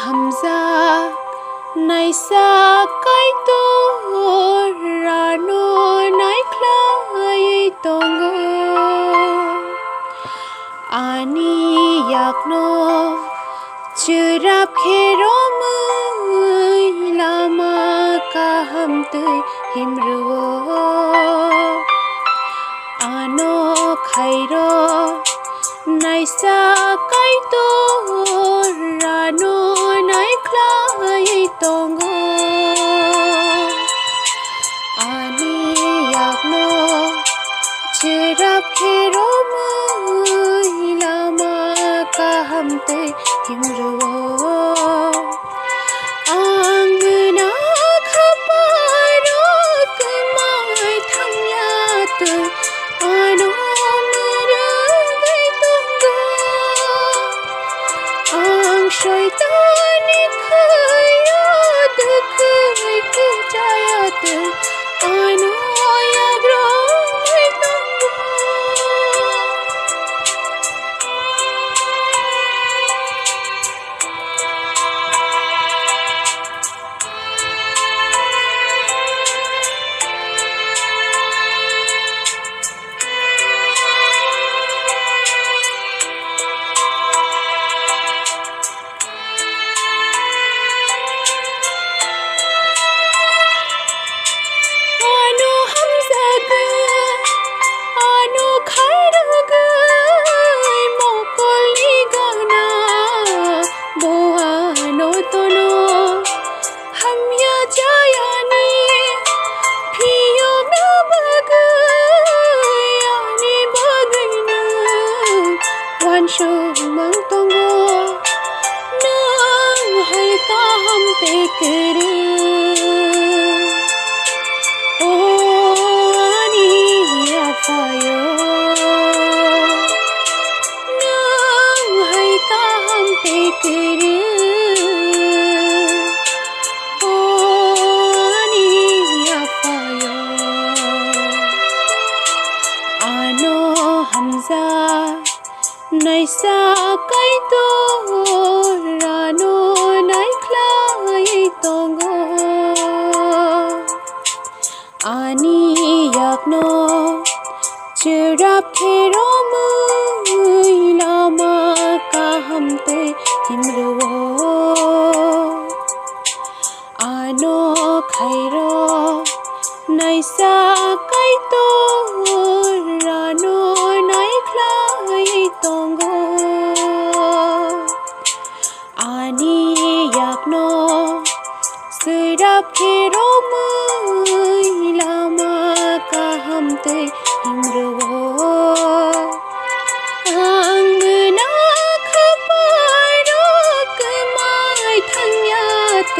Hamjaknai sa Kaitor rano nai khulai tongo ani yakno churap kherom lama kaham tui himruo ano khairo naisa Kaitor rano nai khulai tongo ani yakno churap kherom lama kaham tui himruo angna Kokborok mai thangyat ano शैतानी खयात खै जायत आनो याग्रो Jotono Hamjaknai phiyomna bagayani bagaina wanshomang tongo nang hai kaham tekere o ani afayo nang hai kaham tekere Hamjaknai sa Kaitor rano nai khulai tongo ani yakno churap kherom lama kaham tui himruo ano khairo naisa Kaitor rano nai khulai tongo ani yakno churap kherom lama kaham tui himruo angna Kokborok mai thangyat